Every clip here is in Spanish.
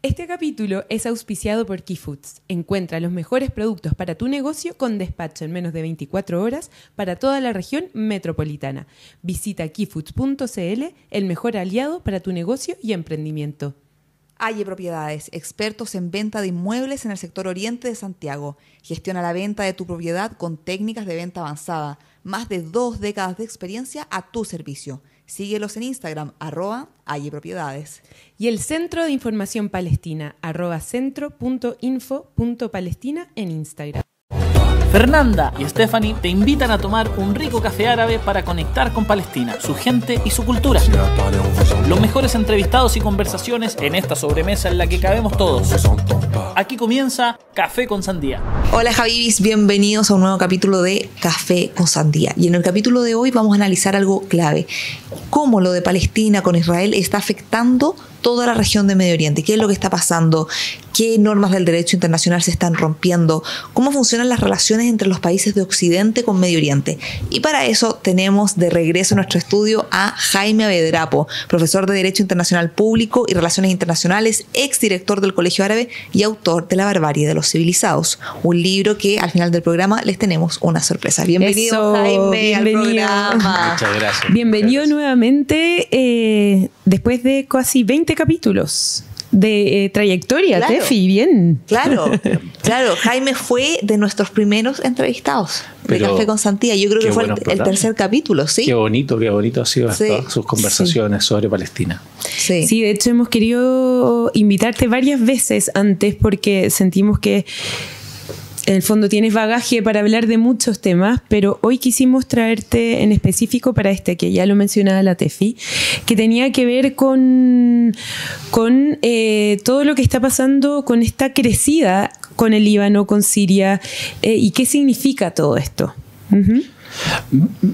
Este capítulo es auspiciado por Key Foods. Encuentra los mejores productos para tu negocio con despacho en menos de 24 horas para toda la región metropolitana. Visita keyfoods.cl, el mejor aliado para tu negocio y emprendimiento. Aye Propiedades, expertos en venta de inmuebles en el sector oriente de Santiago. Gestiona la venta de tu propiedad con técnicas de venta avanzada. Más de 2 décadas de experiencia a tu servicio. Síguelos en Instagram, @ayepropiedades. Y el Centro de Información Palestina, @centro.info.palestina en Instagram. Fernanda y Stephanie te invitan a tomar un rico café árabe para conectar con Palestina, su gente y su cultura. Los mejores entrevistados y conversaciones en esta sobremesa en la que cabemos todos. Aquí comienza Café con Sandía. Hola Javibis, bienvenidos a un nuevo capítulo de Café con Sandía. Y en el capítulo de hoy vamos a analizar algo clave. Cómo lo de Palestina con Israel está afectando toda la región de Medio Oriente. ¿Qué es lo que está pasando? ¿Qué normas del derecho internacional se están rompiendo? ¿Cómo funcionan las relaciones entre los países de Occidente con Medio Oriente? Y para eso tenemos de regreso a nuestro estudio a Jaime Avedrapo, profesor de Derecho Internacional Público y Relaciones Internacionales, exdirector del Colegio Árabe y autor de La barbarie de los civilizados, un libro que al final del programa les tenemos una sorpresa. Bienvenido, Jaime, al programa. Muchas gracias. Bienvenido nuevamente después de casi 20 capítulos de trayectoria, claro. Tefi, bien. Claro. Jaime fue de nuestros primeros entrevistados de Café con Sandía. Yo creo que fue el tercer capítulo, ¿sí? Qué bonito ha sido todas sus conversaciones sobre Palestina. Sí, de hecho hemos querido invitarte varias veces antes porque sentimos que en el fondo tienes bagaje para hablar de muchos temas, pero hoy quisimos traerte en específico para este, que ya lo mencionaba la Tefi, que tenía que ver con todo lo que está pasando con esta crecida con el Líbano, con Siria, y qué significa todo esto. Uh-huh.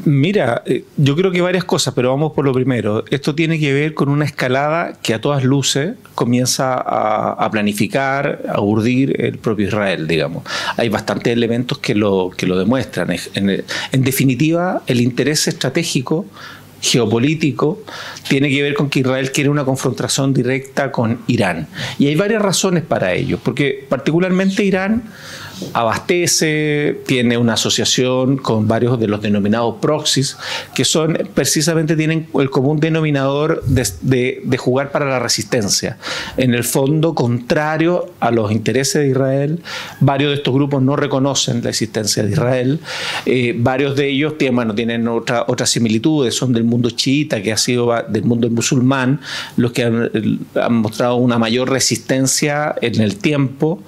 Mira, yo creo que varias cosas, pero vamos por lo primero. Esto tiene que ver con una escalada que a todas luces comienza a planificar, a urdir el propio Israel, digamos. Hay bastantes elementos que lo demuestran. En definitiva, el interés estratégico geopolítico tiene que ver con que Israel quiere una confrontación directa con Irán. Y hay varias razones para ello, porque particularmente Irán abastece, tiene una asociación con varios de los denominados proxies, que precisamente tienen el común denominador de jugar para la resistencia. En el fondo, contrario a los intereses de Israel, varios de estos grupos no reconocen la existencia de Israel. Varios de ellos tienen otras similitudes, son del mundo chiita, que ha sido del mundo musulmán, los que han mostrado una mayor resistencia en el tiempo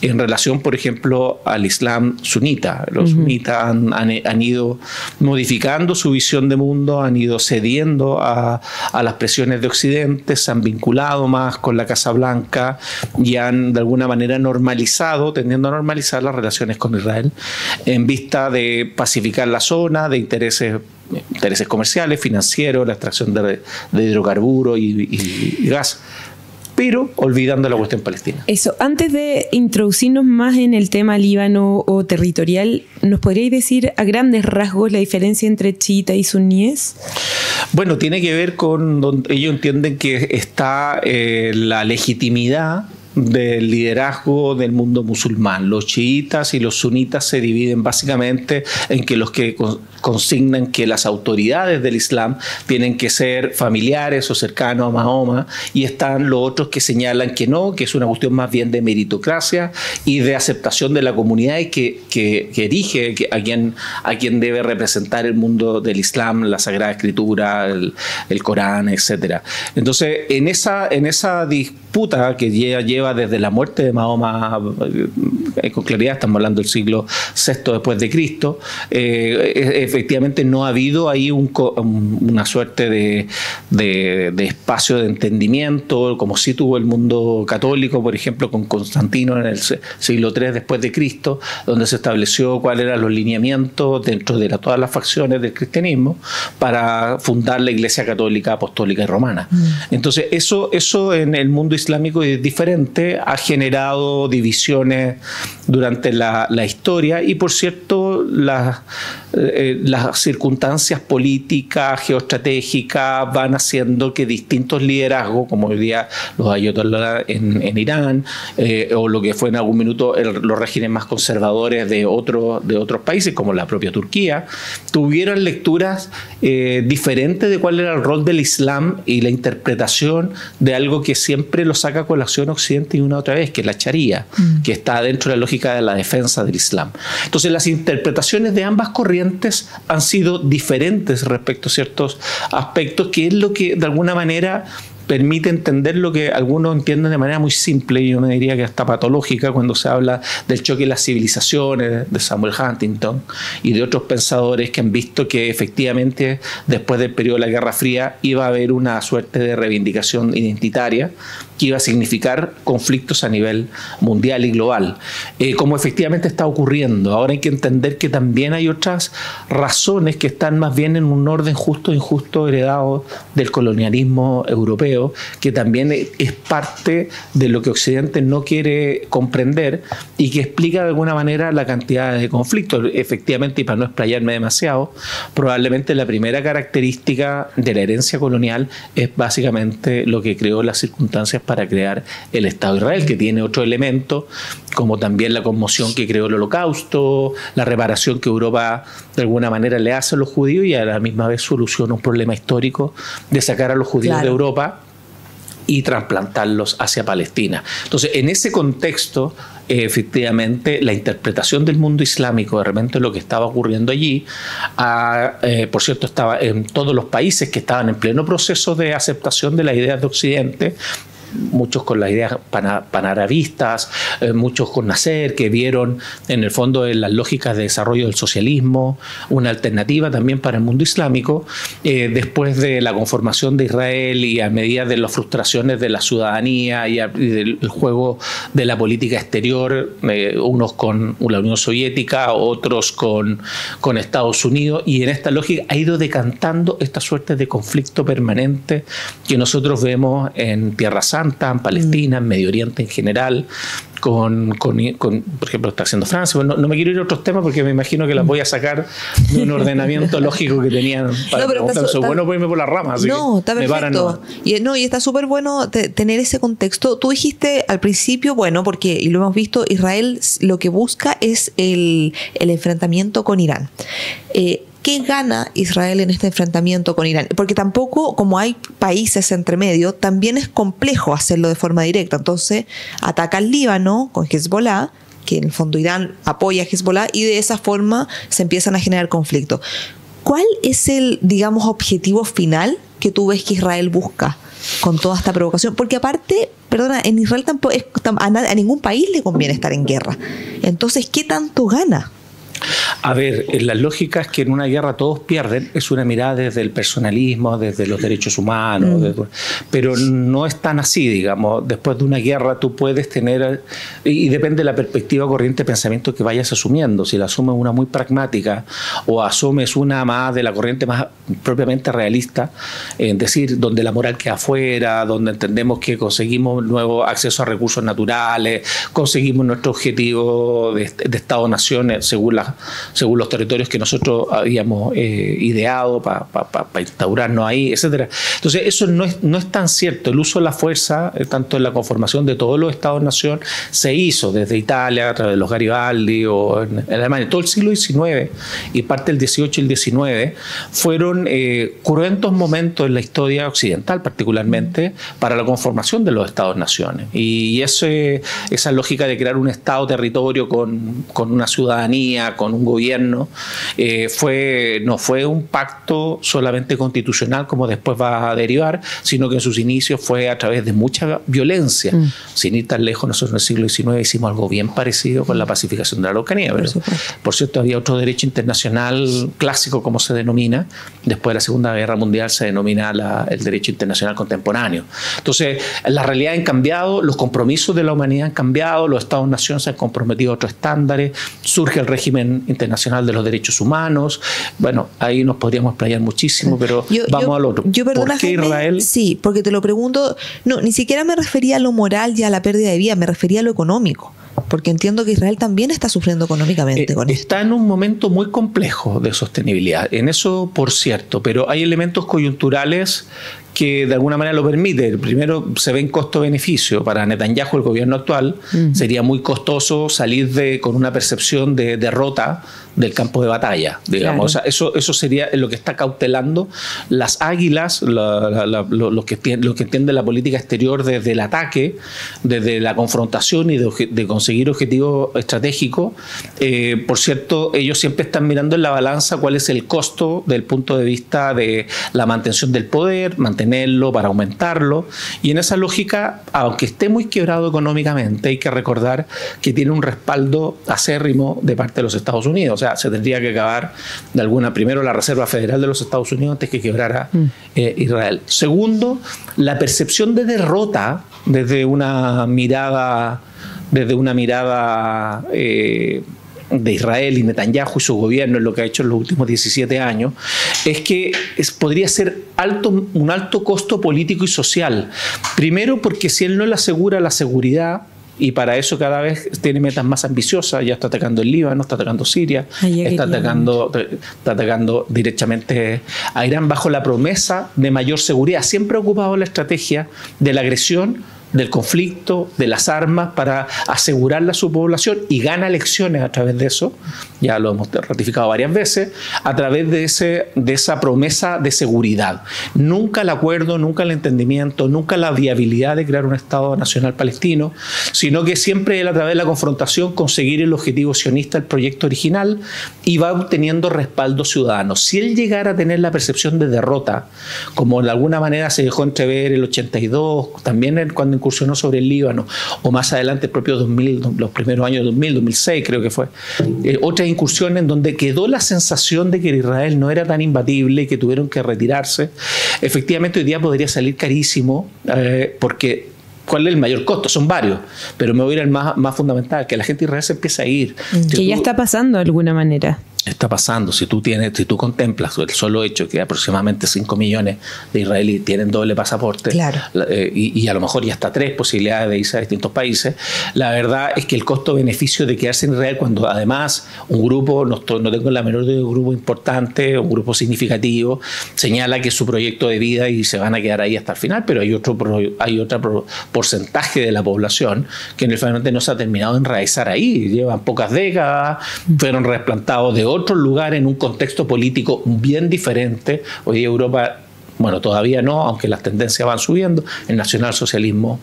en relación, por ejemplo, al Islam sunita. Los sunitas han ido modificando su visión de mundo, han ido cediendo a las presiones de Occidente, se han vinculado más con la Casa Blanca y han de alguna manera tendiendo a normalizar las relaciones con Israel en vista de pacificar la zona, de intereses comerciales, financieros, la extracción de hidrocarburos y gas, pero olvidando la cuestión palestina. Eso, antes de introducirnos más en el tema Líbano o territorial, ¿nos podríais decir a grandes rasgos la diferencia entre chiita y suníes? Bueno, tiene que ver con donde ellos entienden que está la legitimidad del liderazgo del mundo musulmán. Los chiitas y los sunitas se dividen básicamente en que los que consignan que las autoridades del Islam tienen que ser familiares o cercanos a Mahoma, y están los otros que señalan que no, que es una cuestión más bien de meritocracia y de aceptación de la comunidad y que erige a quien debe representar el mundo del Islam, la Sagrada Escritura, el Corán, etc. Entonces, en esa disputa que lleva desde la muerte de Mahoma, con claridad estamos hablando del siglo VI después de Cristo, efectivamente no ha habido ahí una suerte de espacio de entendimiento, como sí tuvo el mundo católico, por ejemplo, con Constantino en el siglo III después de Cristo, donde se estableció cuáles eran los lineamientos dentro de todas las facciones del cristianismo para fundar la Iglesia Católica, Apostólica y Romana. Entonces, eso en el mundo islámico es diferente, ha generado divisiones durante la historia, y por cierto las circunstancias políticas, geoestratégicas van haciendo que distintos liderazgos, como hoy día los ayatolás en Irán, o lo que fue en algún minuto los regímenes más conservadores de otros países, como la propia Turquía, tuvieron lecturas diferentes de cuál era el rol del Islam y la interpretación de algo que siempre lo saca a colación Occidente y una otra vez, que es la Sharia, que está dentro de la lógica de la defensa del Islam. Entonces, las interpretaciones de ambas corrientes han sido diferentes respecto a ciertos aspectos, que es lo que de alguna manera permite entender lo que algunos entienden de manera muy simple, y yo me diría que hasta patológica, cuando se habla del choque de las civilizaciones de Samuel Huntington y de otros pensadores que han visto que efectivamente después del periodo de la Guerra Fría iba a haber una suerte de reivindicación identitaria que iba a significar conflictos a nivel mundial y global, como efectivamente está ocurriendo. Ahora hay que entender que también hay otras razones que están más bien en un orden justo e injusto heredado del colonialismo europeo, que también es parte de lo que Occidente no quiere comprender y que explica de alguna manera la cantidad de conflictos. Efectivamente, y para no explayarme demasiado, probablemente la primera característica de la herencia colonial es básicamente lo que creó las circunstancias para crear el Estado de Israel, que tiene otro elemento, como también la conmoción que creó el Holocausto, la reparación que Europa de alguna manera le hace a los judíos, y a la misma vez soluciona un problema histórico de sacar a los judíos de Europa y trasplantarlos hacia Palestina. Entonces, en ese contexto, efectivamente, la interpretación del mundo islámico de repente lo que estaba ocurriendo allí, por cierto, estaba en todos los países que estaban en pleno proceso de aceptación de las ideas de Occidente, muchos con las ideas panarabistas, muchos con Nasser, que vieron en el fondo en las lógicas de desarrollo del socialismo una alternativa también para el mundo islámico, después de la conformación de Israel y a medida de las frustraciones de la ciudadanía y del juego de la política exterior, unos con la Unión Soviética, otros con Estados Unidos, y en esta lógica ha ido decantando esta suerte de conflicto permanente que nosotros vemos en Tierra Santa, en Palestina, en Medio Oriente en general, por ejemplo, está haciendo Francia. Bueno, no me quiero ir a otros temas porque me imagino que las voy a sacar de un ordenamiento lógico que tenían para bueno, pues irme por las ramas. No, está perfecto. Y está súper bueno tener ese contexto. Tú dijiste al principio, bueno, porque, y lo hemos visto, Israel lo que busca es el enfrentamiento con Irán. ¿Qué gana Israel en este enfrentamiento con Irán? Porque tampoco, como hay países entre medio, también es complejo hacerlo de forma directa. Entonces, ataca al Líbano con Hezbollah, que en el fondo Irán apoya a Hezbollah, y de esa forma se empiezan a generar conflictos. ¿Cuál es el, digamos, objetivo final que tú ves que Israel busca con toda esta provocación? Porque aparte, perdona, en Israel tampoco a ningún país le conviene estar en guerra. Entonces, ¿qué tanto gana? A ver, la lógica es que en una guerra todos pierden, es una mirada desde el personalismo, desde los derechos humanos, pero no es tan así, digamos. Después de una guerra tú puedes tener, y depende de la perspectiva corriente de pensamiento que vayas asumiendo, si la asumes una muy pragmática o asumes una más de la corriente más propiamente realista, es decir, donde la moral queda afuera, donde entendemos que conseguimos nuevo acceso a recursos naturales, conseguimos nuestro objetivo de Estado-nación según los territorios que nosotros habíamos ideado para instaurarnos ahí, etcétera. Entonces, eso no es tan cierto. El uso de la fuerza, tanto en la conformación de todos los Estados-nación, se hizo desde Italia, a través de los Garibaldi, o en Alemania. Todo el siglo XIX y parte del XVIII y el XIX fueron cruentos momentos en la historia occidental, particularmente, para la conformación de los Estados-naciones. Y esa lógica de crear un Estado-territorio con una ciudadanía, con un gobierno, no fue un pacto solamente constitucional como después va a derivar, sino que en sus inicios fue a través de mucha violencia. Sin ir tan lejos, nosotros en el siglo XIX hicimos algo bien parecido con la pacificación de la Araucanía. Pero, por cierto, había otro derecho internacional clásico, como se denomina, después de la Segunda Guerra Mundial se denomina el derecho internacional contemporáneo. Entonces, las realidades han cambiado, los compromisos de la humanidad han cambiado, los Estados-nación se han comprometido a otros estándares, surge el régimen internacional de los derechos humanos. Bueno, ahí nos podríamos explayar muchísimo, pero vamos al otro. ¿Por qué Israel? Sí, porque te lo pregunto, no, ni siquiera me refería a lo moral y a la pérdida de vida, me refería a lo económico. Porque entiendo que Israel también está sufriendo económicamente con esto. Está en un momento muy complejo de sostenibilidad, en eso por cierto, pero hay elementos coyunturales que de alguna manera lo permite. Primero, se ve en costo-beneficio. Para Netanyahu, el gobierno actual, sería muy costoso salir con una percepción de derrota del campo de batalla, digamos. Claro. O sea, eso sería lo que está cautelando las águilas, los que entienden la política exterior desde el ataque, desde la confrontación y de conseguir objetivos estratégicos. Por cierto, ellos siempre están mirando en la balanza cuál es el costo del punto de vista de la mantención del poder, mantenerlo para aumentarlo, y en esa lógica, aunque esté muy quebrado económicamente, hay que recordar que tiene un respaldo acérrimo de parte de los Estados Unidos. O sea, se tendría que acabar primero la Reserva Federal de los Estados Unidos antes que quebrara Israel. Segundo, la percepción de derrota desde una mirada de Israel y Netanyahu y su gobierno en lo que ha hecho en los últimos 17 años, es que podría ser un alto costo político y social. Primero, porque si él no le asegura la seguridad, y para eso cada vez tiene metas más ambiciosas, ya está atacando el Líbano, está atacando Siria, está atacando directamente a Irán bajo la promesa de mayor seguridad. Siempre ha ocupado la estrategia de la agresión, del conflicto, de las armas, para asegurarle a su población, y gana elecciones a través de eso, ya lo hemos ratificado varias veces, a través de esa promesa de seguridad. Nunca el acuerdo, nunca el entendimiento, nunca la viabilidad de crear un Estado nacional palestino, sino que siempre él, a través de la confrontación, conseguir el objetivo sionista, el proyecto original, y va obteniendo respaldo ciudadano. Si él llegara a tener la percepción de derrota, como de alguna manera se dejó entrever el 82, también cuando incursionó sobre el Líbano, o más adelante el propio 2000, los primeros años de 2006 creo que fue, otras incursiones en donde quedó la sensación de que Israel no era tan imbatible y que tuvieron que retirarse, efectivamente hoy día podría salir carísimo, porque ¿cuál es el mayor costo? Son varios, pero me voy a ir al más fundamental, que la gente de Israel se empieza a ir. Que ya está pasando de alguna manera. Está pasando. Si tú contemplas el solo hecho que aproximadamente 5 millones de israelíes tienen doble pasaporte, claro, y a lo mejor ya hasta 3 posibilidades de irse a distintos países, la verdad es que el costo-beneficio de quedarse en Israel, cuando además un grupo, no tengo la menor duda, un grupo importante, un grupo significativo, señala que es su proyecto de vida y se van a quedar ahí hasta el final, pero hay otro porcentaje de la población que finalmente no se ha terminado de enraizar ahí, llevan pocas décadas, fueron trasplantados de otro lugar en un contexto político bien diferente. Hoy día Europa, bueno, todavía no, aunque las tendencias van subiendo, el nacionalsocialismo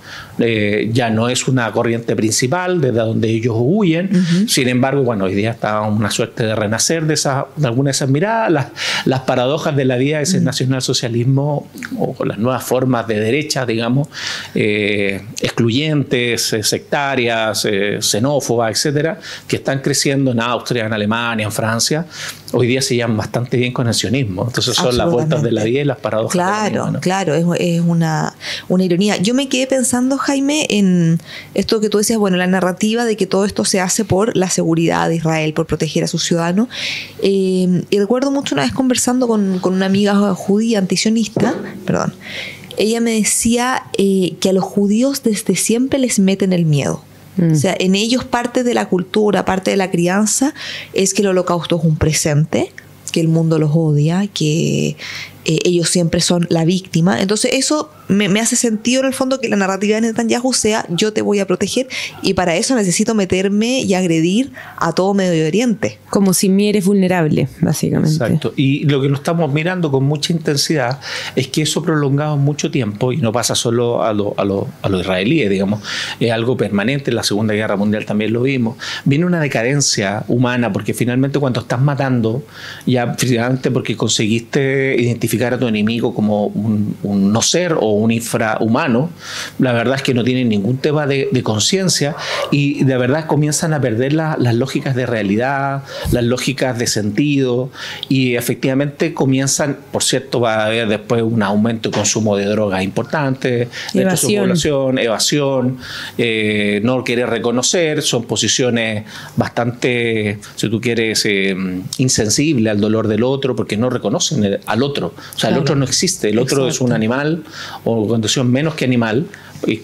ya no es una corriente principal desde donde ellos huyen. Sin embargo, bueno, hoy día está una suerte de renacer de algunas de esas miradas, las paradojas de la vida de ese nacionalsocialismo, o las nuevas formas de derecha, digamos, excluyentes, sectarias, xenófobas, etcétera, que están creciendo en Austria, en Alemania, en Francia. Hoy día se llevan bastante bien con el sionismo. Entonces son las vueltas de la vida y las paradojas. Claro, ¿no? Claro, es una ironía. Yo me quedé pensando, Jaime, en esto que tú decías, bueno, la narrativa de que todo esto se hace por la seguridad de Israel, por proteger a sus ciudadanos. Y recuerdo mucho una vez conversando con una amiga judía antisionista, ella me decía que a los judíos desde siempre les meten el miedo. O sea, en ellos parte de la cultura, parte de la crianza es que el holocausto es un presente, que el mundo los odia, que ellos siempre son la víctima. Entonces eso me hace sentido en el fondo que la narrativa de Netanyahu sea: yo te voy a proteger y para eso necesito meterme y agredir a todo Medio Oriente. Como si me eres vulnerable, básicamente. Exacto. Y lo que lo estamos mirando con mucha intensidad es que eso prolongado mucho tiempo, y no pasa solo a los israelíes, digamos, es algo permanente. En la Segunda Guerra Mundial también lo vimos. Viene una decadencia humana, porque finalmente cuando estás matando, ya finalmente porque conseguiste identificar a tu enemigo como un no ser o un infrahumano, la verdad es que no tienen ningún tema de conciencia, y de verdad comienzan a perder las lógicas de realidad, las lógicas de sentido, y efectivamente comienzan, por cierto, va a haber después un aumento de consumo de drogas importante dentro de su población, evasión, no querer reconocer, son posiciones bastante, si tú quieres, insensibles al dolor del otro, porque no reconocen al otro. O sea, el otro no existe, el otro es un animal o condición menos que animal,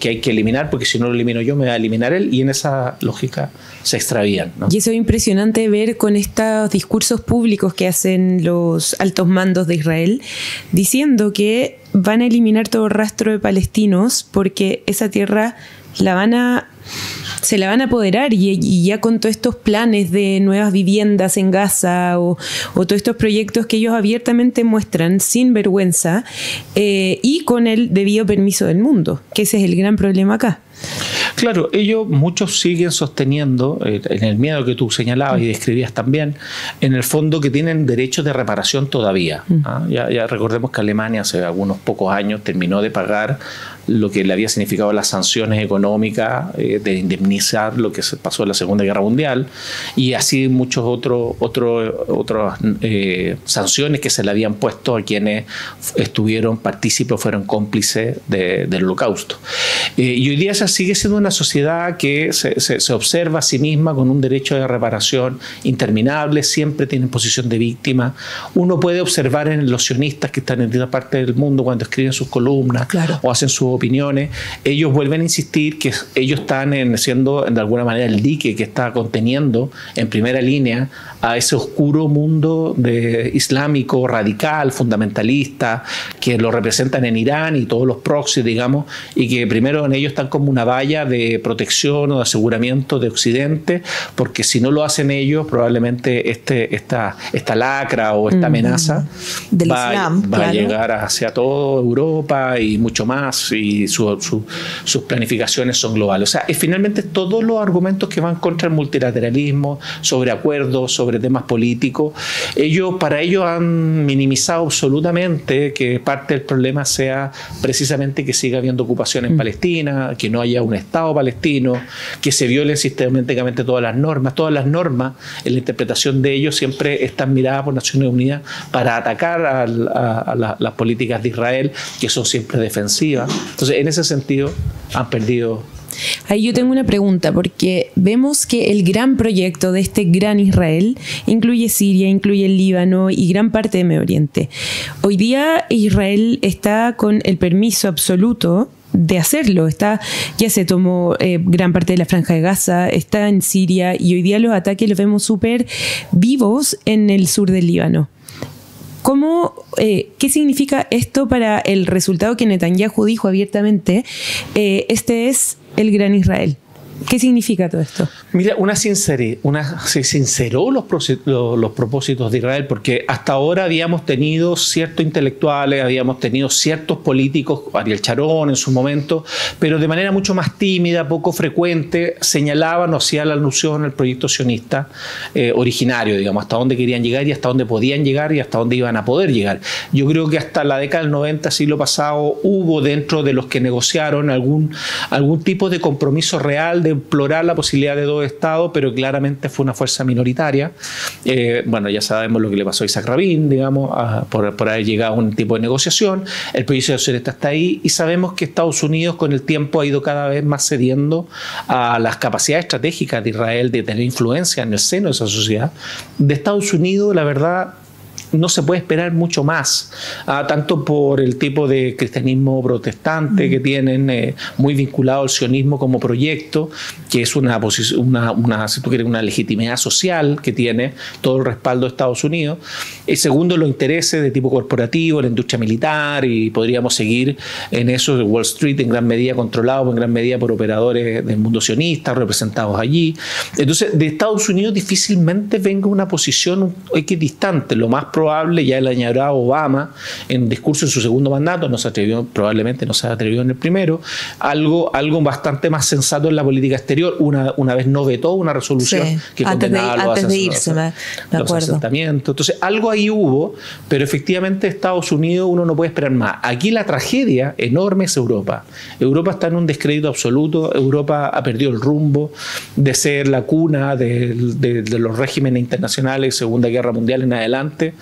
que hay que eliminar, porque si no lo elimino yo me va a eliminar él, y en esa lógica se extravían, ¿no? Y eso es impresionante ver con estos discursos públicos que hacen los altos mandos de Israel, diciendo que van a eliminar todo rastro de palestinos porque esa tierra se la van a apoderar, y ya con todos estos planes de nuevas viviendas en Gaza o todos estos proyectos que ellos abiertamente muestran sin vergüenza, y con el debido permiso del mundo, que ese es el gran problema acá. Claro, muchos siguen sosteniendo, en el miedo que tú señalabas y describías también, en el fondo que tienen derechos de reparación todavía. Ya recordemos que Alemania hace algunos pocos años terminó de pagar lo que le había significado las sanciones económicas, de indemnizar lo que se pasó en la Segunda Guerra Mundial, y así muchos otras sanciones que se le habían puesto a quienes estuvieron partícipes, fueron cómplices del Holocausto. Y hoy día esa sigue siendo una sociedad que se observa a sí misma con un derecho de reparación interminable, siempre tiene posición de víctima. Uno puede observar en los sionistas que están en esta parte del mundo, cuando escriben sus columnas, claro, o hacen sus opiniones, ellos vuelven a insistir que ellos están siendo de alguna manera el dique que está conteniendo en primera línea a ese oscuro mundo islámico, radical, fundamentalista, que lo representan en Irán y todos los proxies, digamos, y que primero en ellos están como una valla de protección o de aseguramiento de Occidente, porque si no lo hacen ellos, probablemente esta lacra o esta amenaza del Islam, va a llegar hacia toda Europa y mucho más, y sus planificaciones son globales. O sea, finalmente todos los argumentos que van contra el multilateralismo, sobre acuerdos, sobre temas políticos, para ellos han minimizado absolutamente que parte del problema sea precisamente que siga habiendo ocupación en Palestina, que no haya un Estado palestino, que se violen sistemáticamente todas las normas. Todas las normas, en la interpretación de ellos, siempre están miradas por Naciones Unidas para atacar a las políticas de Israel, que son siempre defensivas. Entonces, en ese sentido, han perdido. Ahí yo tengo una pregunta, porque vemos que el gran proyecto de este gran Israel incluye Siria, incluye el Líbano y gran parte de Medio Oriente. Hoy día Israel está con el permiso absoluto de hacerlo. Ya se tomó gran parte de la Franja de Gaza, está en Siria, y hoy día los ataques los vemos súper vivos en el sur del Líbano. ¿Qué significa esto para el resultado que Netanyahu dijo abiertamente? Este es el gran Israel. ¿Qué significa todo esto? Mira, se sinceró los propósitos de Israel, porque hasta ahora habíamos tenido ciertos intelectuales, habíamos tenido ciertos políticos, Ariel Sharon en su momento, pero de manera mucho más tímida, poco frecuente, señalaban o hacían la alusión al proyecto sionista originario, digamos, hasta dónde querían llegar y hasta dónde podían llegar y hasta dónde iban a poder llegar. Yo creo que hasta la década del 90, siglo pasado, hubo dentro de los que negociaron algún tipo de compromiso real de explorar la posibilidad de dos estados, pero claramente fue una fuerza minoritaria. Bueno, ya sabemos lo que le pasó a Isaac Rabin, digamos, por haber llegado a un tipo de negociación. El proyecto sionista está ahí, y sabemos que Estados Unidos con el tiempo ha ido cada vez más cediendo a las capacidades estratégicas de Israel de tener influencia en el seno de esa sociedad. De Estados Unidos, la verdad, no se puede esperar mucho más, tanto por el tipo de cristianismo protestante que tienen, muy vinculado al sionismo como proyecto, que es si tú quieres, una legitimidad social que tiene todo el respaldo de Estados Unidos. Segundo, los intereses de tipo corporativo, la industria militar, y podríamos seguir en eso de Wall Street, en gran medida controlado en gran medida por operadores del mundo sionista representados allí. Entonces, de Estados Unidos difícilmente venga una posición equidistante. Lo más probable, ya el añadió Obama en discurso en su segundo mandato, probablemente no se atrevió en el primero, algo bastante más sensato en la política exterior, una vez no vetó una resolución que condenaba antes de irse, los asentamientos. Entonces, algo ahí hubo, pero efectivamente Estados Unidos uno no puede esperar más. Aquí la tragedia enorme es Europa. Europa está en un descrédito absoluto. Europa ha perdido el rumbo de ser la cuna de los regímenes internacionales, Segunda Guerra Mundial en adelante.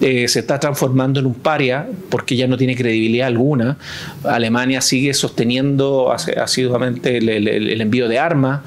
se está transformando en un paria porque ya no tiene credibilidad alguna. Alemania sigue sosteniendo asiduamente el envío de armas,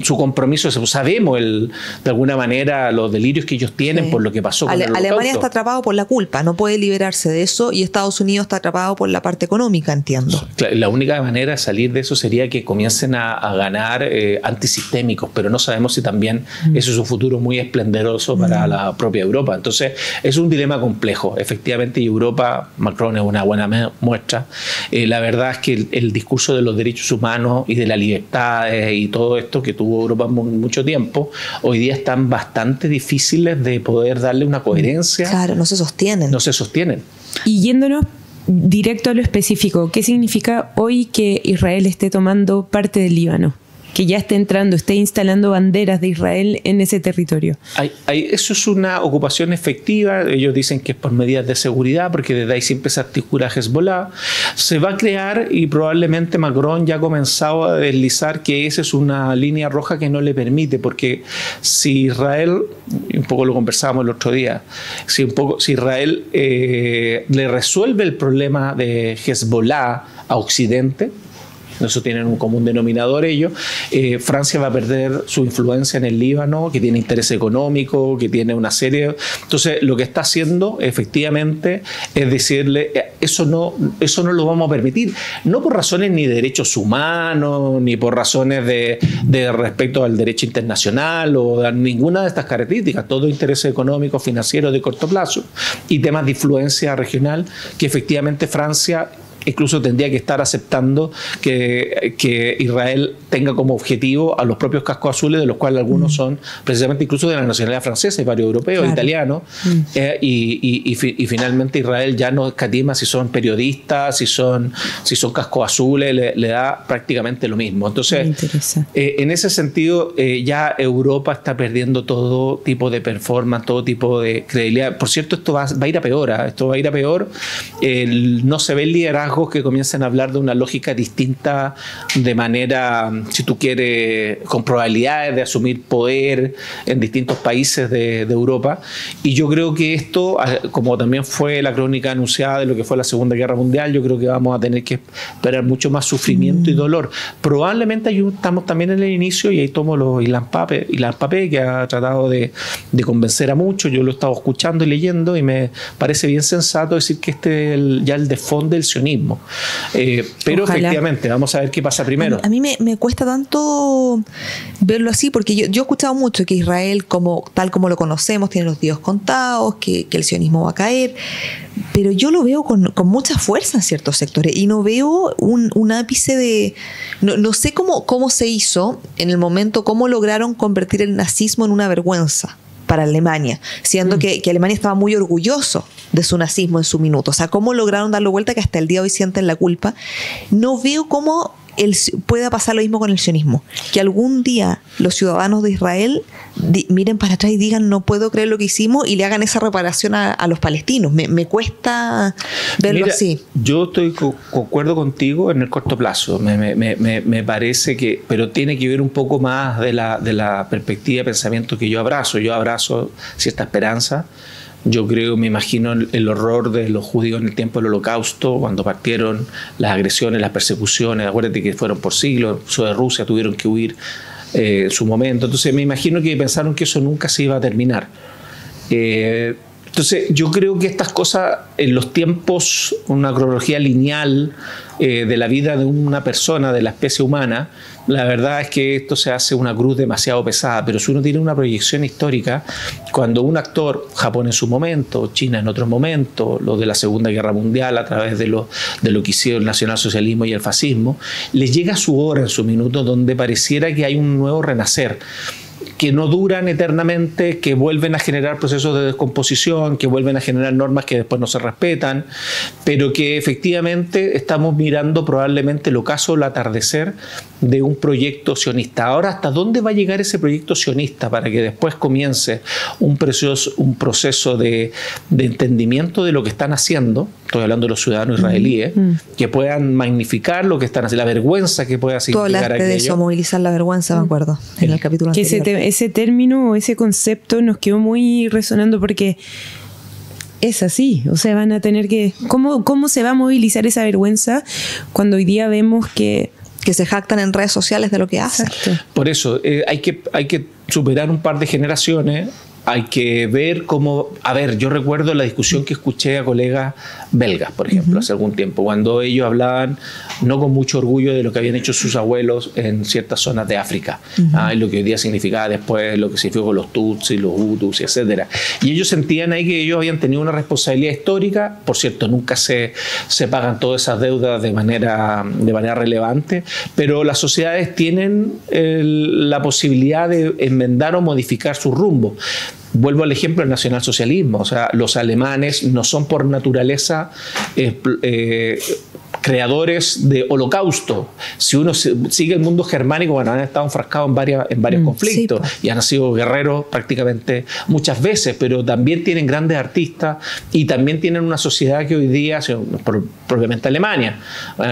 su compromiso, sabemos de alguna manera los delirios que ellos tienen por lo que pasó con el Holocausto. Alemania está atrapado por la culpa, no puede liberarse de eso, y Estados Unidos está atrapado por la parte económica, entiendo. La única manera de salir de eso sería que comiencen a ganar antisistémicos, pero no sabemos si también eso es un futuro muy esplendoroso para la propia Europa. Entonces es un dilema complejo, efectivamente, y Europa, Macron es una buena muestra. La verdad es que el discurso de los derechos humanos y de la libertad y todo esto que tuvo Europa mucho tiempo, hoy día están bastante difíciles de poder darle una coherencia. Claro, no se sostienen. No se sostienen. Y yéndonos directo a lo específico, ¿qué significa hoy que Israel esté tomando parte del Líbano? Que ya esté entrando, esté instalando banderas de Israel en ese territorio. Eso es una ocupación efectiva. Ellos dicen que es por medidas de seguridad, porque desde ahí siempre se articula Hezbollah. Se va a crear, y probablemente Macron ya ha comenzado a deslizar que esa es una línea roja que no le permite, porque si Israel, un poco lo conversábamos el otro día, si Israel le resuelve el problema de Hezbollah a Occidente, eso tienen un común denominador ellos, Francia va a perder su influencia en el Líbano, que tiene interés económico, que tiene una serie. Entonces lo que está haciendo efectivamente es decirle eso no lo vamos a permitir, no por razones ni de derechos humanos, ni por razones de respeto al derecho internacional o de ninguna de estas características, todo interés económico, financiero de corto plazo y temas de influencia regional que efectivamente Francia incluso tendría que estar aceptando que Israel tenga como objetivo a los propios cascos azules, de los cuales algunos son precisamente incluso de la nacionalidad francesa y varios europeos, italianos, y finalmente Israel ya no escatima si son periodistas, si son cascos azules, le da prácticamente lo mismo. Entonces, en ese sentido, ya Europa está perdiendo todo tipo de performance, todo tipo de credibilidad. Por cierto, esto va a ir a peor, no se ve el liderazgo que comiencen a hablar de una lógica distinta, de manera, si tú quieres, con probabilidades de asumir poder en distintos países de Europa. Y yo creo que esto, como también fue la crónica anunciada de lo que fue la Segunda Guerra Mundial, yo creo que vamos a tener que esperar mucho más sufrimiento y dolor. Probablemente estamos también en el inicio, y ahí tomo los Ilan Pappé, que ha tratado de convencer a muchos. Yo lo he estado escuchando y leyendo, y me parece bien sensato decir que ya el desfonde del sionismo. Pero ojalá. Efectivamente, vamos a ver qué pasa primero. A mí me cuesta tanto verlo así, porque yo he escuchado mucho que Israel, tal como lo conocemos, tiene los días contados, que el sionismo va a caer, pero yo lo veo con mucha fuerza en ciertos sectores, y no veo un ápice de... No sé cómo se hizo en el momento, cómo lograron convertir el nazismo en una vergüenza para Alemania, siendo que Alemania estaba muy orgulloso de su nazismo en su minuto. O sea, cómo lograron darlo vuelta, que hasta el día de hoy sienten la culpa. No veo cómo pueda pasar lo mismo con el sionismo, que algún día los ciudadanos de Israel miren para atrás y digan no puedo creer lo que hicimos, y le hagan esa reparación a los palestinos. Me cuesta verlo así. Yo concuerdo contigo en el corto plazo. Me parece que, pero tiene que ver un poco más de la perspectiva de pensamiento que yo abrazo. Yo abrazo cierta esperanza. Yo me imagino el horror de los judíos en el tiempo del Holocausto, cuando partieron las agresiones, las persecuciones. Acuérdate que fueron por siglos, de Rusia tuvieron que huir en su momento. Entonces me imagino que pensaron que eso nunca se iba a terminar. Entonces yo creo que estas cosas, en los tiempos, una cronología lineal de la vida de una persona, de la especie humana, la verdad es que esto se hace una cruz demasiado pesada. Pero si uno tiene una proyección histórica, cuando un actor, Japón en su momento, China en otro momento, lo de la Segunda Guerra Mundial a través de lo que hicieron el nacionalsocialismo y el fascismo, les llega su hora, en su minuto, donde pareciera que hay un nuevo renacer, que no duran eternamente, que vuelven a generar procesos de descomposición, que vuelven a generar normas que después no se respetan, pero que efectivamente estamos mirando probablemente el ocaso, el atardecer de un proyecto sionista. Ahora, ¿hasta dónde va a llegar ese proyecto sionista para que después comience un proceso de entendimiento de lo que están haciendo? Estoy hablando de los ciudadanos israelíes, que puedan magnificar lo que están haciendo, la vergüenza que pueda significar aquello. Tú hablaste de eso, movilizar la vergüenza, me acuerdo, en el capítulo anterior. Ese término o ese concepto nos quedó muy resonando, porque es así, o sea, van a tener que... ¿Cómo se va a movilizar esa vergüenza cuando hoy día vemos que se jactan en redes sociales de lo que hacen? Exacto. Por eso hay que superar un par de generaciones. Hay que ver cómo... A ver, yo recuerdo la discusión que escuché a colegas belgas, por ejemplo, hace algún tiempo, cuando ellos hablaban no con mucho orgullo de lo que habían hecho sus abuelos en ciertas zonas de África, y lo que hoy día significaba después, lo que significó los Tutsis, los Hutus, etc. Y ellos sentían ahí que ellos habían tenido una responsabilidad histórica. Por cierto, nunca se pagan todas esas deudas de manera relevante, pero las sociedades tienen la posibilidad de enmendar o modificar su rumbo. Vuelvo al ejemplo del nacionalsocialismo. O sea, los alemanes no son por naturaleza creadores de holocausto. Si uno sigue el mundo germánico, bueno, han estado enfrascados en varios conflictos, y han sido guerreros prácticamente muchas veces, pero también tienen grandes artistas y también tienen una sociedad que hoy día, propiamente Alemania,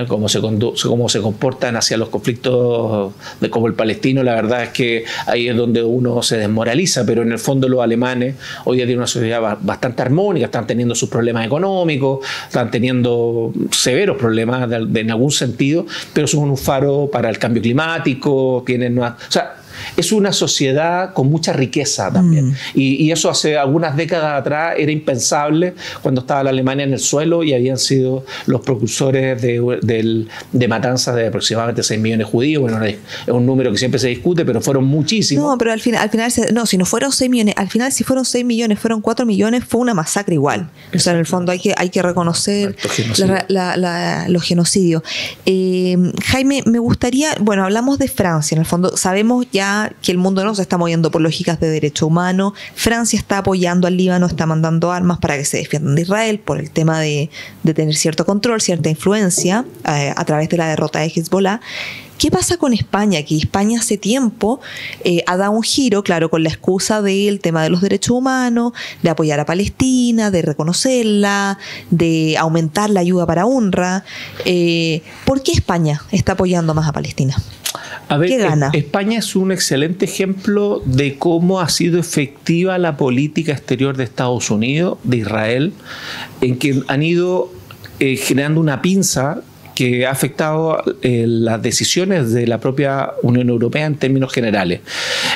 cómo se comportan hacia los conflictos como el palestino, la verdad es que ahí es donde uno se desmoraliza, pero en el fondo los alemanes hoy día tienen una sociedad bastante armónica, están teniendo sus problemas económicos, están teniendo severos problemas en algún sentido, pero son un faro para el cambio climático, es una sociedad con mucha riqueza también. Y eso hace algunas décadas atrás era impensable cuando estaba la Alemania en el suelo y habían sido los precursores de matanzas de aproximadamente 6 millones de judíos. Bueno, es un número que siempre se discute, pero fueron muchísimos. No, pero al final si no fueron 6 millones, al final si fueron 6 millones, fueron 4 millones, fue una masacre igual. Exacto. O sea, en el fondo hay que reconocer los genocidios. Jaime, me gustaría, bueno, hablamos de Francia, en el fondo sabemos ya que el mundo no se está moviendo por lógicas de derecho humano. Francia está apoyando al Líbano, está mandando armas para que se defiendan de Israel por el tema de tener cierto control, cierta influencia a través de la derrota de Hezbollah. ¿Qué pasa con España? Que España hace tiempo ha dado un giro, claro, con la excusa del tema de los derechos humanos, de apoyar a Palestina, de reconocerla, de aumentar la ayuda para UNRWA. ¿Por qué España está apoyando más a Palestina? A ver, ¿qué gana? España es un excelente ejemplo de cómo ha sido efectiva la política exterior de Estados Unidos, de Israel, en que han ido generando una pinza que ha afectado las decisiones de la propia Unión Europea en términos generales.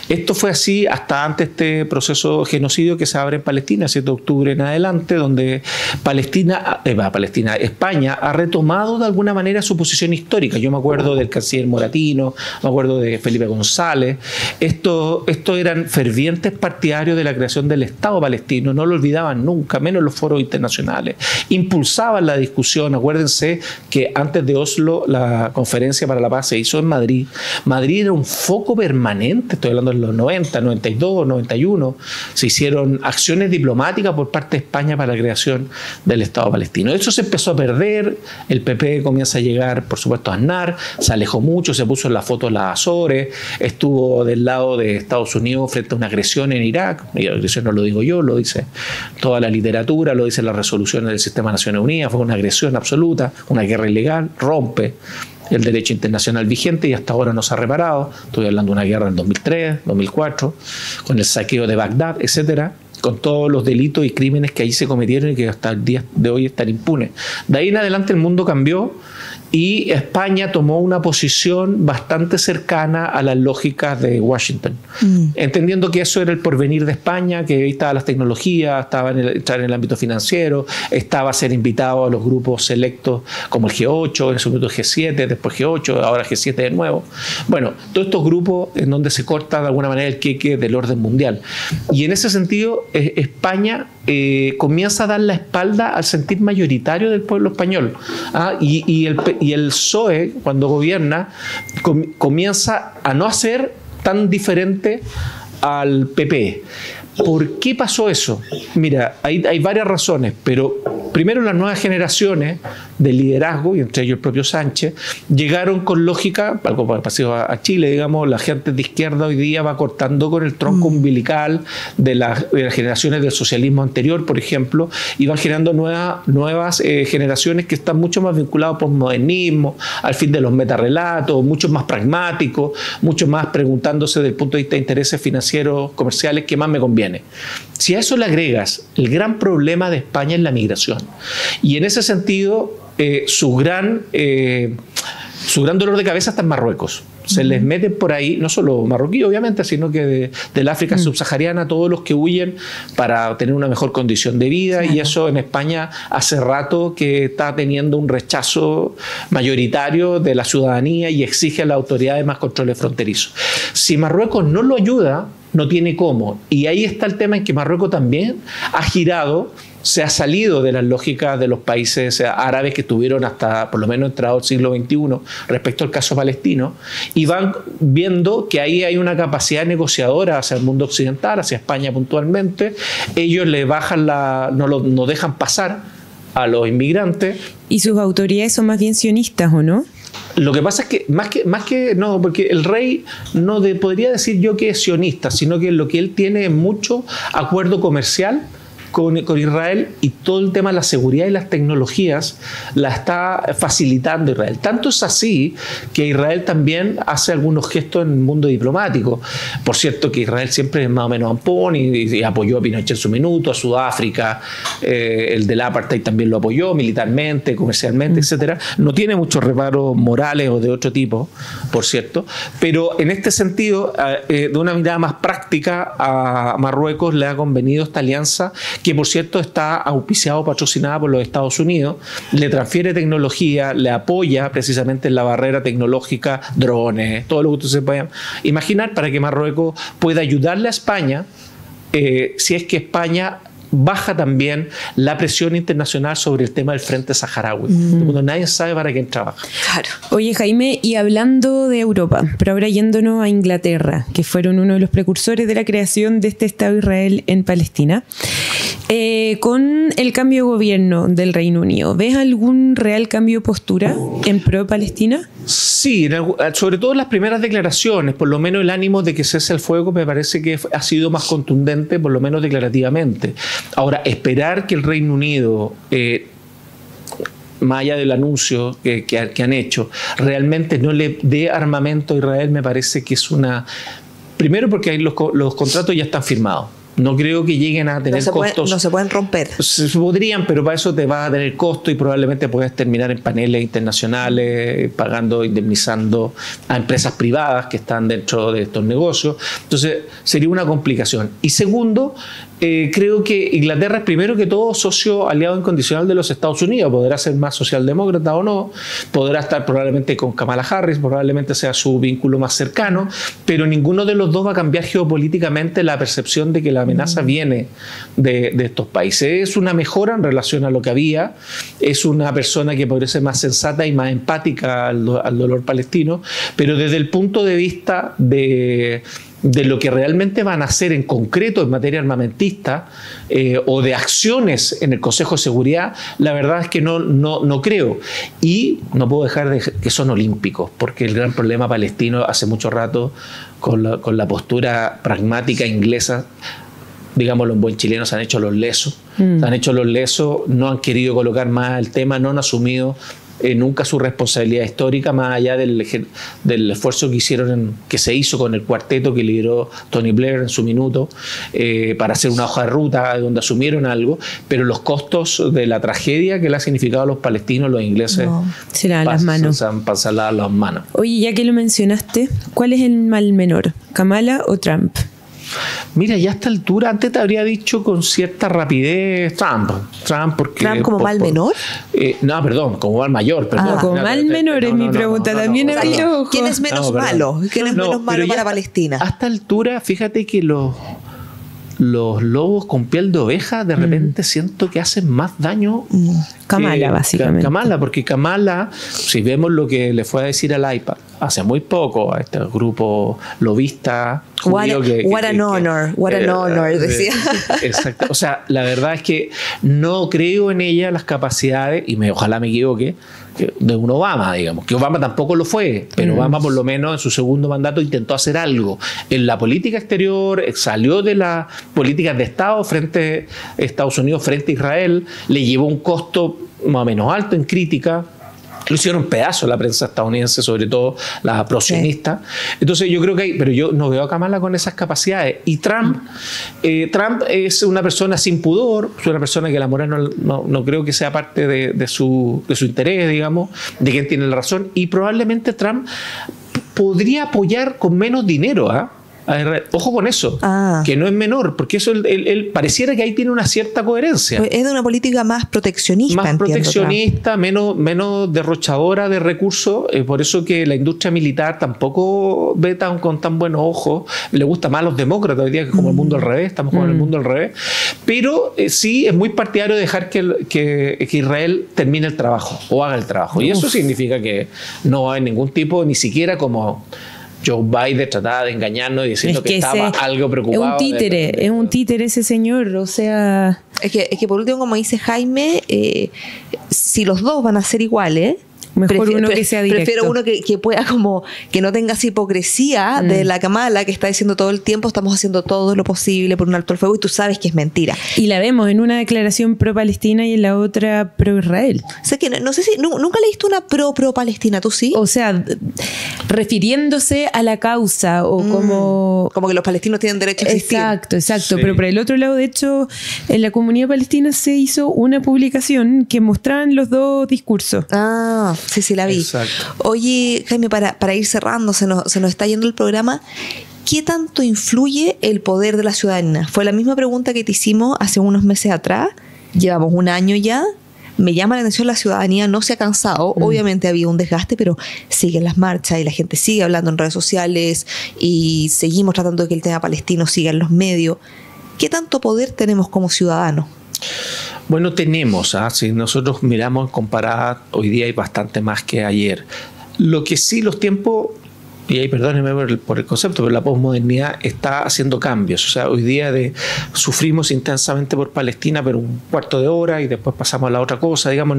Esto fue así hasta antes de este proceso de genocidio que se abre en Palestina, 7 de octubre en adelante, donde España ha retomado de alguna manera su posición histórica. Yo me acuerdo del canciller Moratino, me acuerdo de Felipe González. Estos eran fervientes partidarios de la creación del Estado palestino, no lo olvidaban nunca, menos en los foros internacionales. Impulsaban la discusión. Acuérdense que antes de Oslo, la conferencia para la paz se hizo en Madrid. Madrid era un foco permanente, estoy hablando de los 90, 92, 91. Se hicieron acciones diplomáticas por parte de España para la creación del Estado palestino. Eso se empezó a perder, el PP comienza a llegar, por supuesto, a Aznar, se alejó mucho, se puso en la foto las Azores, estuvo del lado de Estados Unidos frente a una agresión en Irak. Y la agresión no lo digo yo, lo dice toda la literatura, lo dicen las resoluciones del Sistema de Naciones Unidas, fue una agresión absoluta, una guerra ilegal, rompe el derecho internacional vigente y hasta ahora no se ha reparado. Estoy hablando de una guerra en 2003, 2004, con el saqueo de Bagdad, etcétera, con todos los delitos y crímenes que ahí se cometieron y que hasta el día de hoy están impunes. De ahí en adelante el mundo cambió y España tomó una posición bastante cercana a las lógicas de Washington, entendiendo que eso era el porvenir de España, que ahí estaban las tecnologías, estaba entrar en el ámbito financiero, estaba a ser invitado a los grupos selectos como el G8, en ese momento el G7, después G8, ahora G7 de nuevo. Bueno, todos estos grupos en donde se corta de alguna manera el queque del orden mundial. Y en ese sentido, España comienza a dar la espalda al sentir mayoritario del pueblo español. Y el PSOE, cuando gobierna, comienza a no ser tan diferente al PP. ¿Por qué pasó eso? Mira, hay varias razones, pero primero las nuevas generaciones de liderazgo, y entre ellos el propio Sánchez, llegaron con lógica, algo parecido a Chile, digamos, la gente de izquierda hoy día va cortando con el tronco umbilical de las generaciones del socialismo anterior, por ejemplo, y van generando nuevas generaciones que están mucho más vinculadas por modernismo, al fin de los metarrelatos, mucho más pragmáticos, mucho más preguntándose desde el punto de vista de intereses financieros, comerciales, ¿qué más me conviene? Si a eso le agregas el gran problema de España es la migración, y en ese sentido su gran dolor de cabeza está en Marruecos. Se les meten por ahí, no solo marroquíes obviamente, sino que del África subsahariana, todos los que huyen para tener una mejor condición de vida, y eso en España hace rato que está teniendo un rechazo mayoritario de la ciudadanía y exige a las autoridades más controles fronterizos. Si Marruecos no lo ayuda, no tiene cómo. Y ahí está el tema en que Marruecos también ha girado, se ha salido de las lógicas de los países árabes que tuvieron hasta por lo menos entrado el siglo XXI respecto al caso palestino, y van viendo que ahí hay una capacidad negociadora hacia el mundo occidental, hacia España puntualmente. Ellos le bajan no dejan pasar a los inmigrantes. ¿Y sus autoridades son más bien sionistas o no? Lo que pasa es que más que no, porque el rey no podría decir yo que es sionista, sino que lo que él tiene es mucho acuerdo comercial con Israel, y todo el tema de la seguridad y las tecnologías la está facilitando Israel. Tanto es así que Israel también hace algunos gestos en el mundo diplomático. Por cierto, que Israel siempre es más o menos ampón y apoyó a Pinochet en su minuto, a Sudáfrica, el del apartheid también lo apoyó militarmente, comercialmente, etcétera. No tiene muchos reparos morales o de otro tipo, por cierto, pero en este sentido, de una mirada más práctica, a Marruecos le ha convenido esta alianza, que por cierto está auspiciado, patrocinada por los Estados Unidos, le transfiere tecnología, le apoya precisamente en la barrera tecnológica, drones, todo lo que ustedes se puedan imaginar, para que Marruecos pueda ayudarle a España, si es que España baja también la presión internacional sobre el tema del frente saharaui. Cuando nadie sabe para quién trabaja. Claro. Oye, Jaime, y hablando de Europa, pero ahora yéndonos a Inglaterra, que fueron uno de los precursores de la creación de este Estado Israel en Palestina, con el cambio de gobierno del Reino Unido, ¿ves algún real cambio de postura en pro Palestina? Sí, sobre todo en las primeras declaraciones, por lo menos el ánimo de que cese el fuego me parece que ha sido más contundente, por lo menos declarativamente. Ahora, esperar que el Reino Unido, más allá del anuncio que han hecho, realmente no le dé armamento a Israel, me parece que es una... Primero porque ahí los contratos ya están firmados. No creo que lleguen a tener costos. No se pueden romper. Se podrían, pero para eso te vas a tener costo y probablemente puedes terminar en paneles internacionales pagando, indemnizando a empresas privadas que están dentro de estos negocios. Entonces sería una complicación. Y segundo, creo que Inglaterra es primero que todo socio aliado incondicional de los Estados Unidos. Podrá ser más socialdemócrata o no, podrá estar probablemente con Kamala Harris, probablemente sea su vínculo más cercano, pero ninguno de los dos va a cambiar geopolíticamente la percepción de que la amenaza viene de estos países. Es una mejora en relación a lo que había, es una persona que podría ser más sensata y más empática al dolor palestino, pero desde el punto de vista de lo que realmente van a hacer en concreto en materia armamentista o de acciones en el Consejo de Seguridad, la verdad es que no creo. Y no puedo dejar de que son olímpicos, porque el gran problema palestino hace mucho rato, con la postura pragmática inglesa, digámoslo en buen chileno, se han hecho los lesos. Se han hecho los lesos, no han querido colocar más el tema, no han asumido nunca su responsabilidad histórica, más allá del esfuerzo que se hizo con el cuarteto que lideró Tony Blair en su minuto para hacer una hoja de ruta donde asumieron algo, pero los costos de la tragedia que le ha significado a los palestinos, los ingleses se lavan las manos. Pasan las manos. Oye, ya que lo mencionaste, ¿cuál es el mal menor? ¿Kamala o Trump? Mira, ya a esta altura, antes te habría dicho con cierta rapidez Trump porque... ¿Trump como mal menor? No, perdón, como mal mayor. Perdón. Como mal menor es mi pregunta. También abrí los ojos. ¿Quién es menos malo? ¿Quién es menos malo para Palestina? A esta altura, fíjate que los lobos con piel de oveja de repente siento que hacen más daño. Kamala, básicamente. Kamala, porque Kamala, si vemos lo que le fue a decir al iPad hace muy poco a este grupo lobista. What an honor, decía. Exacto. O sea, la verdad es que no creo en ella las capacidades, y ojalá me equivoque, de un Obama, digamos. Que Obama tampoco lo fue, pero Obama por lo menos en su segundo mandato intentó hacer algo. En la política exterior, salió de las políticas de Estado frente a Estados Unidos, frente a Israel, le llevó un costo más o menos alto en crítica. Lo hicieron pedazo la prensa estadounidense, sobre todo la prosionista. Entonces yo creo que pero yo no veo a Kamala con esas capacidades. Y Trump es una persona sin pudor, es una persona que la moral no creo que sea parte de su interés, digamos, de quien tiene la razón. Y probablemente Trump podría apoyar con menos dinero, ojo con eso, que no es menor, porque eso él pareciera que ahí tiene una cierta coherencia. Pues es de una política más proteccionista. Más proteccionista, menos derrochadora de recursos. Por eso que la industria militar tampoco ve con tan buenos ojos. Le gusta más a los demócratas hoy día que como el mundo al revés. Estamos con el mundo al revés. Pero sí es muy partidario de dejar que Israel termine el trabajo o haga el trabajo. Y eso significa que no hay ningún tipo, ni siquiera como Joe Biden trataba de engañarnos y diciendo que estaba algo preocupado. Es un títere ese señor, o sea... Es que por último, como dice Jaime, si los dos van a ser iguales, mejor uno que sea directo. Prefiero uno que pueda como que no tenga esa hipocresía de la Kamala que está diciendo todo el tiempo estamos haciendo todo lo posible por un alto el fuego y tú sabes que es mentira. Y la vemos en una declaración pro-Palestina y en la otra pro-Israel. O sea que no sé si nunca leíste una pro-Palestina, ¿tú sí? O sea, refiriéndose a la causa o como que los palestinos tienen derecho a existir. Exacto. Sí. Pero por el otro lado, de hecho, en la comunidad palestina se hizo una publicación que mostraban los dos discursos. Sí, la vi. Exacto. Oye, Jaime, para ir cerrando, se nos está yendo el programa. ¿Qué tanto influye el poder de la ciudadanía? Fue la misma pregunta que te hicimos hace unos meses atrás. Llevamos un año ya. Me llama la atención, la ciudadanía no se ha cansado. Obviamente había un desgaste, pero siguen las marchas y la gente sigue hablando en redes sociales y seguimos tratando de que el tema palestino siga en los medios. ¿Qué tanto poder tenemos como ciudadanos? Bueno, tenemos, si nosotros miramos comparada, hoy día hay bastante más que ayer. Lo que sí los tiempos, y ahí perdónenme por el concepto, pero la posmodernidad está haciendo cambios. O sea, hoy día sufrimos intensamente por Palestina, pero un cuarto de hora y después pasamos a la otra cosa. Digamos,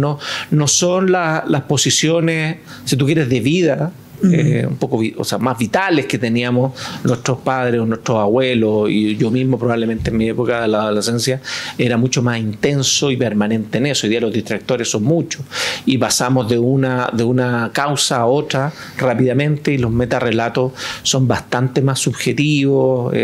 no son las posiciones, si tú quieres, de vida, un poco, o sea, más vitales que teníamos nuestros padres o nuestros abuelos, y yo mismo probablemente en mi época de la adolescencia era mucho más intenso y permanente en eso. Hoy día los distractores son muchos y pasamos de una causa a otra rápidamente y los metarrelatos son bastante más subjetivos.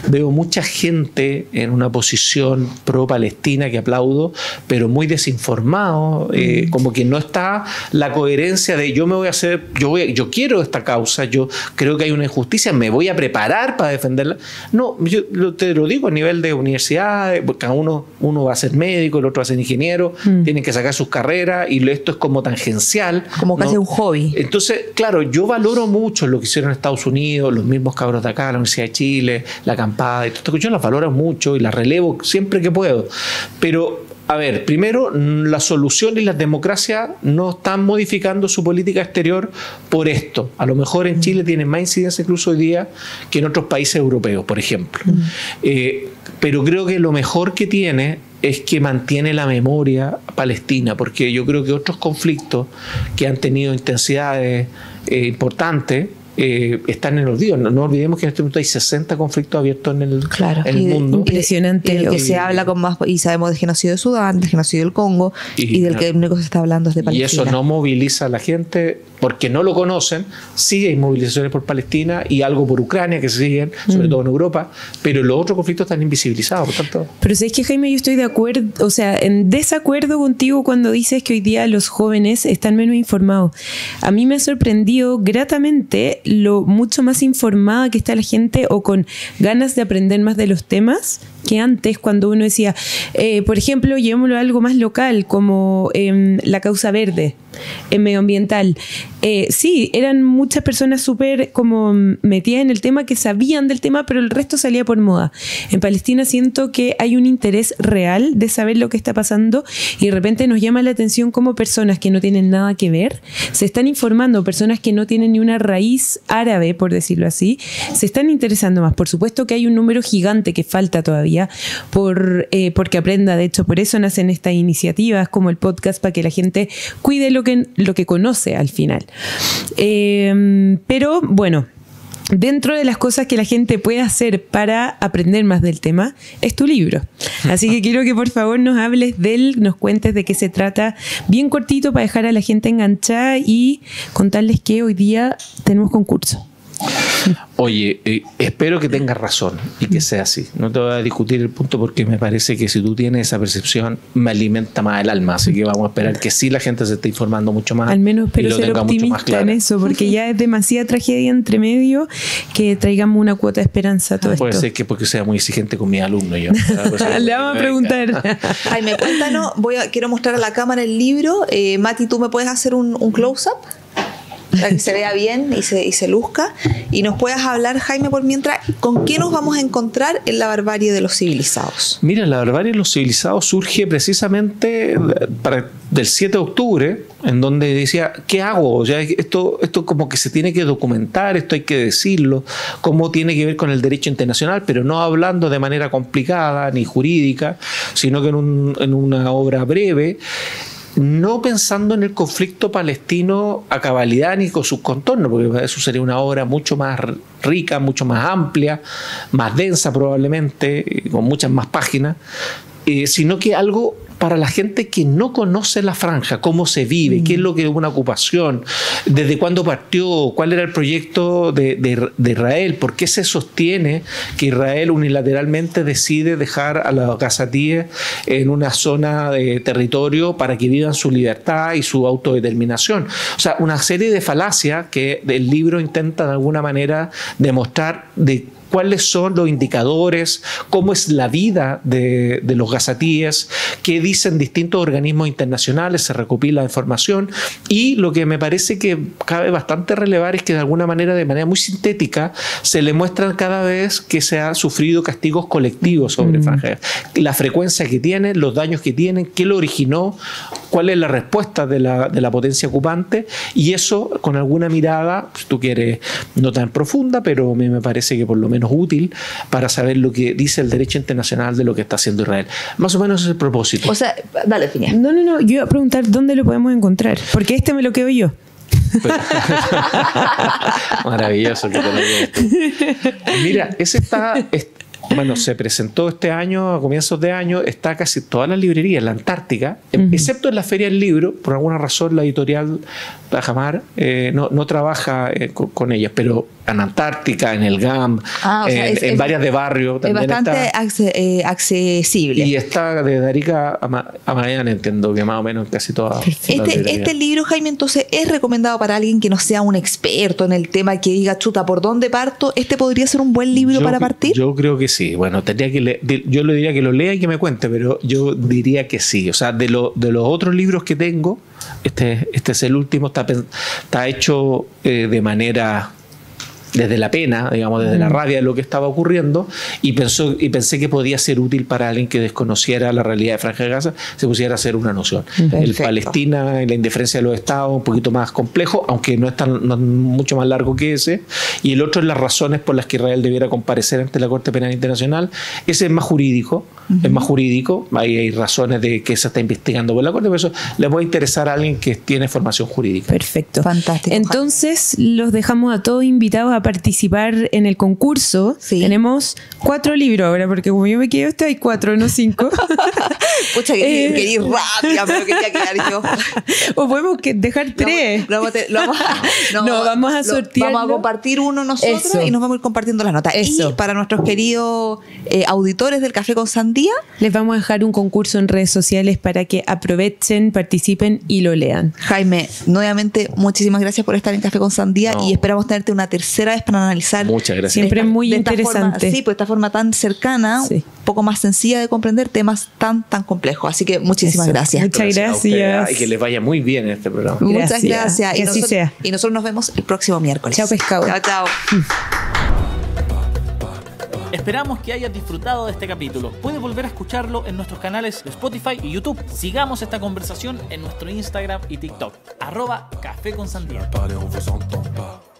Veo mucha gente en una posición pro-palestina que aplaudo, pero muy desinformado, como que no está la coherencia de yo quiero esta causa, yo creo que hay una injusticia, me voy a preparar para defenderla. No, yo te lo digo a nivel de universidades, cada uno va a ser médico, el otro va a ser ingeniero, tienen que sacar sus carreras y esto es como tangencial. Como casi un hobby. Entonces, claro, yo valoro mucho lo que hicieron en Estados Unidos, los mismos cabros de acá, la Universidad de Chile, la acampada, y todo esto, yo las valoro mucho y las relevo siempre que puedo. Pero a ver, primero, la solución y las democracias no están modificando su política exterior por esto. A lo mejor en Chile tienen más incidencia incluso hoy día que en otros países europeos, por ejemplo. Pero creo que lo mejor que tiene es que mantiene la memoria palestina, porque yo creo que otros conflictos que han tenido intensidades importantes están en el olvido. No olvidemos que en este momento hay 60 conflictos abiertos en el mundo. Impresionante. Y del que se habla con más, y sabemos del genocidio de Sudán, del genocidio del Congo, y del que único que se está hablando es de Palestina. Y eso no moviliza a la gente porque no lo conocen. Sí hay movilizaciones por Palestina y algo por Ucrania que se siguen, sobre todo en Europa, pero los otros conflictos están invisibilizados, por tanto. Pero sabes que, Jaime, yo estoy de acuerdo, o sea, en desacuerdo contigo cuando dices que hoy día los jóvenes están menos informados. A mí me ha sorprendido gratamente lo mucho más informada que está la gente o con ganas de aprender más de los temas que antes, cuando uno decía, por ejemplo, llevémoslo a algo más local, como la causa verde, medioambiental. Sí, eran muchas personas súper como metidas en el tema, que sabían del tema, pero el resto salía por moda. En Palestina siento que hay un interés real de saber lo que está pasando, y de repente nos llama la atención cómo personas que no tienen nada que ver se están informando, personas que no tienen ni una raíz árabe, por decirlo así, se están interesando más. Por supuesto que hay un número gigante que falta todavía porque aprenda. De hecho, por eso nacen estas iniciativas como el podcast, para que la gente cuide lo que conoce al final. Pero bueno, dentro de las cosas que la gente puede hacer para aprender más del tema es tu libro. Así que quiero que por favor nos hables de él, nos cuentes de qué se trata, bien cortito, para dejar a la gente enganchada y contarles que hoy día tenemos concurso. Oye, espero que tengas razón y que sea así. No te voy a discutir el punto, porque me parece que si tú tienes esa percepción, me alimenta más el alma. Así que vamos a esperar que sí la gente se esté informando mucho más. Al menos espero ser optimista en eso, porque ya es demasiada tragedia entre medio, que traigamos una cuota de esperanza a todo esto. Puede ser que porque sea muy exigente con mis alumnos. Yo. Le vamos a preguntar. Jaime, cuéntanos, quiero mostrar a la cámara el libro. Mati, ¿tú me puedes hacer un close-up? Para que se vea bien y se luzca. Y nos puedas hablar, Jaime, por mientras, ¿con qué nos vamos a encontrar en La barbarie de los civilizados? Mira, La barbarie de los civilizados surge precisamente del 7 de octubre, en donde decía, ¿qué hago? O sea, esto como que se tiene que documentar, esto hay que decirlo, cómo tiene que ver con el derecho internacional, pero no hablando de manera complicada ni jurídica, sino que en una obra breve, no pensando en el conflicto palestino a cabalidad ni con sus contornos, porque eso sería una obra mucho más rica, mucho más amplia, más densa probablemente, con muchas más páginas, sino que algo para la gente que no conoce la franja, cómo se vive, qué es lo que es una ocupación, desde cuándo partió, cuál era el proyecto de Israel, por qué se sostiene que Israel unilateralmente decide dejar a los gazatíes en una zona de territorio para que vivan su libertad y su autodeterminación. O sea, una serie de falacias que el libro intenta de alguna manera demostrar de cuáles son los indicadores, cómo es la vida de los gazatíes, qué dicen distintos organismos internacionales, se recopila información, y lo que me parece que cabe bastante relevar es que de alguna manera, de manera muy sintética, se le muestran cada vez que se han sufrido castigos colectivos sobre Franja, la frecuencia que tienen, los daños que tienen, qué lo originó, cuál es la respuesta de la potencia ocupante, y eso con alguna mirada, si tú quieres, no tan profunda, pero a mí me parece que por lo menos útil para saber lo que dice el derecho internacional de lo que está haciendo Israel. Más o menos ese es el propósito. O sea, dale, Finia. No, yo iba a preguntar dónde lo podemos encontrar, porque me lo quedo yo. Maravilloso que te lo digo. Mira, ese bueno, se presentó este año, a comienzos de año, está casi todas las librerías en la Antártica, excepto en la Feria del Libro. Por alguna razón la editorial Tajamar no trabaja con ellas, pero en Antártica, en el GAM, en varias de barrio. Es bastante accesible. Y está de Arica a Magallanes, entiendo que más o menos casi todas. Este libro, Jaime, entonces, ¿es recomendado para alguien que no sea un experto en el tema, que diga, chuta, ¿por dónde parto? ¿Este podría ser un buen libro para partir? Yo creo que sí. Bueno, tendría que leer, yo le diría que lo lea y que me cuente, pero yo diría que sí. O sea, de los otros libros que tengo, este es el último, está hecho de manera desde la pena, digamos, desde la rabia de lo que estaba ocurriendo, y pensé que podía ser útil para alguien que desconociera la realidad de Franja de Gaza, se pusiera a hacer una noción. Perfecto. El Palestina y la indiferencia de los estados, un poquito más complejo, aunque no es mucho más largo que ese, y el otro es las razones por las que Israel debiera comparecer ante la Corte Penal Internacional. Ese es más jurídico, hay razones de que se está investigando por la Corte, pero eso le puede interesar a alguien que tiene formación jurídica. Perfecto. Fantástico. Entonces, los dejamos a todos invitados a participar en el concurso. Sí. Tenemos 4 libros ahora, porque como yo me quedo, hay 4, no 5. Pucha, quería ir rápida, pero quería quedar yo. O podemos dejar 3. Vamos a sortear. Vamos a compartir uno nosotros. Eso. Y nos vamos a ir compartiendo las notas. Eso. Y para nuestros queridos auditores del Café con Sandía, les vamos a dejar un concurso en redes sociales para que aprovechen, participen y lo lean. Jaime, nuevamente, muchísimas gracias por estar en Café con Sandía y esperamos tenerte una tercera tercera vez para analizar. Muchas gracias. Siempre muy interesante. Sí, pues de esta forma tan cercana, Sí. un poco más sencilla de comprender temas tan complejos. Así que muchísimas Eso. gracias. Muchas a ustedes, gracias. y que les vaya muy bien en este programa. Muchas Gracias. gracias. Que así sea. Y nosotros nos vemos el próximo miércoles. Chao, pescado. Chao, chao. Esperamos que hayas disfrutado de este capítulo. Puedes volver a escucharlo en nuestros canales de Spotify y YouTube. Sigamos esta conversación en nuestro Instagram y TikTok. @Café con Sandía. Parler, on vous entend pas.